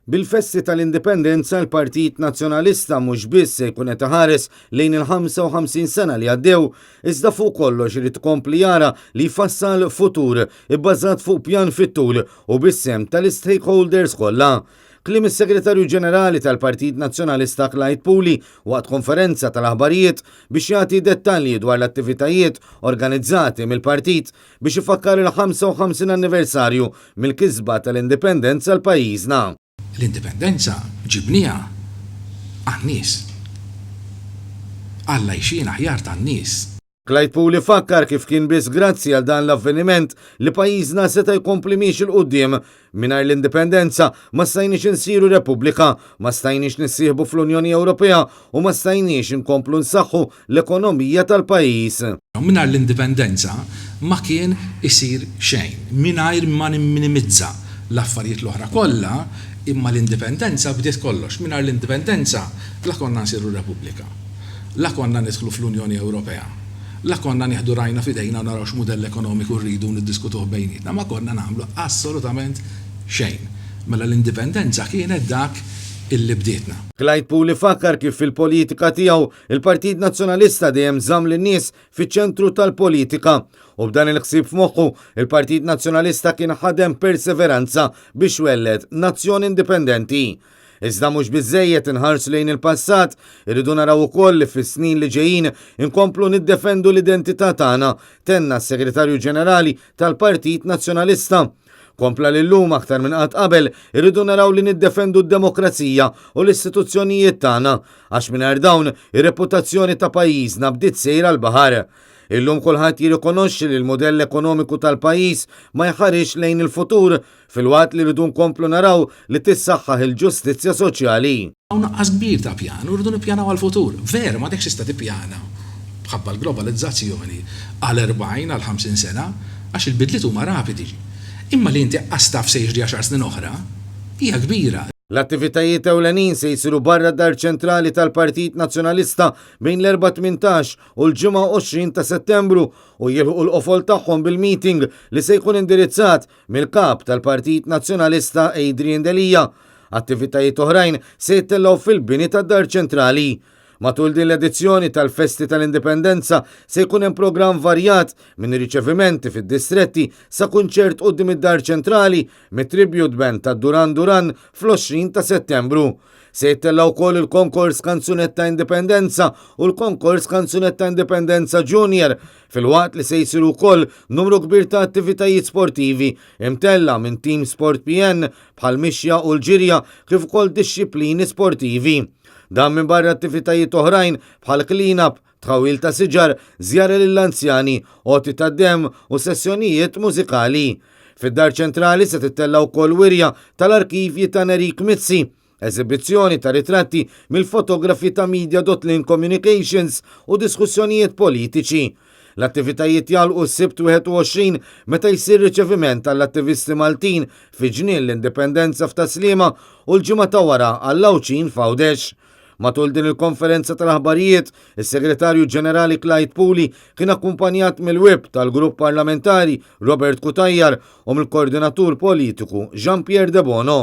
Bil-festi tal-indipendenza l-Partit Nazzjonalista mhux biss se jkun qed iħares lejn il-55 sena li għaddew, iżda fuq kollox irid tkompli jara li jfassal futur ibbażat fuq pjan fit-tul u bissem tal-stakeholders kollha. Kliem is-Segretarju Ġenerali tal-Partit Nazzjonalista Clyde Puli waqt konferenza tal-aħbarijiet biex jagħti dettalji dwar l-attivitajiet organizzati mill-partit biex ifakkar il-55 anniversarju mill-kisba tal-indipendenza l-pajjiżna. L-indipendenza ġibnija għan-nies. Alla jxin aħjar tan-nies. Clyde Puli fakkar kif kien biss grazzi għal dan l-avveniment li pajjiżna seta' jkompli miex il-qudiem mingħajr l-indipendenza ma stajniex insiru Repubblika, ma stajniex nissieħbu fl-Unjoni Ewropea u ma stajniex inkomplu nsaħħu l-ekonomija tal-pajjiż. Mingħajr l-indipendenza ma kien isir xejn, mingħajr ma nimminimizza l-affarijiet l-oħra kollha, imma l-indipendenza bdiet kollox. Mingħajr l-indipendenza la konna nsiru Repubblika, la konna nidħlu fl-Unjoni Ewropea. La konna nieħdu rajna fidejna naraw x'mudell ekonomiku rridu niddiskutuh bejnietna, ma konna nagħmlu assolutament xejn. Mela l-indipendenza kienet dak illi bdietna. Clyde Puli fakkar kif fil-politika tiegħu il-Partit Nazzjonalista dejjem żamm lin-nies fiċ-ċentru tal-politika u b'dan il-ħsieb f'moħħu il-Partit Nazzjonalista kien ħadem perseveranza biex welled nazzjon indipendenti. Iżda mhux biżżejjed inħarsu lejn il-passat, irridu naraw ukoll li fis-snin li ġejjin inkomplu niddefendu l-identità tagħna, tenna s-Segretarju Ġenerali tal-Partit Nazzjonalista. Kompla lillum aktar minn qatt qabel irridu naraw li niddefendu d-demokrazija u l-istituzzjonijiet tagħna għax mingħajr dawn ir-reputazzjoni ta' pajjiżna bdiet sejra l-baħar. Illum kulħadd jirrikonoxxi li l-modell ekonomiku tal-pajjiż ma jħarix lejn il-futur fil-waqt li rridu nkomplu naraw li tissaħħaħ il-ġustizzja soċjali. Hawn naqqas kbir ta' pjan u rridu nippjanaw għall-futur. Vera ma dekx tista' tippjana bħabba l-globalizzazzjoni għal 40 għal 50 sena għax il-bidliet huma rapidi. Imma li inti qastaf se jiġri 10 snin oħra hija kbira. L-attivitajiet ewlenin se jsiru barra d-Dar ċentrali tal-Partit Nazzjonalista bejn l-4-18 u l-ġimgħa 20 ta' Settembru u jilħu l-qofol tagħhom bil-meeting li se jkun indirizzat mill-kap tal-Partit Nazzjonalista Adrian Delija. Attivitajiet oħrajn se jittellgħu fil-bini tad-Dar ċentrali. Matul din l-edizzjoni tal-Festi tal-Indipendenza se jkun hemm programm varjat minn riċevimenti fid-distretti sa kunċert quddiem id-Dar ċentrali mit-tribute band ta' Duran Duran fl-20 ta' Settembru. Se jittellgħu wkoll il-konkors Kanzunetta Indipendenza u l-konkors Kanzunetta Indipendenza Junior fil-waqt li se jsiru wkoll numru kbir ta' attivitajiet sportivi imtella minn Team Sport PN bħal mixja u l-ġirja kif ukoll dixxilpini sportivi. Dan minn barra attivitajiet oħrajn bħal clean-up, tħawil ta' siġar, żjara lill-anzjani, oti ta' dem u sessjonijiet mużikali. Fid-Dar ċentrali se tittellgħu wkoll wirja tal-arkivji ta' Nerik Mizzi, eżibizzjoni ta' ritratti mill-fotografi ta' Media.Lin Communications u diskussjonijiet politiċi. L-attivitajiet jalqu s-sibt 21 meta jsir riċeviment tal-attivisti Maltin fi ġnien l-Indipendenza f'Taslima u l-ġimgħa ta' wara għall-Lawċin f'Għawdex. Matul din il-konferenza tal-aħbarijiet, is-Segretarju Ġenerali Clyde Puli kien akkumpanjat mill-wib tal-Grupp Parlamentari Robert Kutajjar u mill-Koordinatur Politiku Jean Pierre De Bono.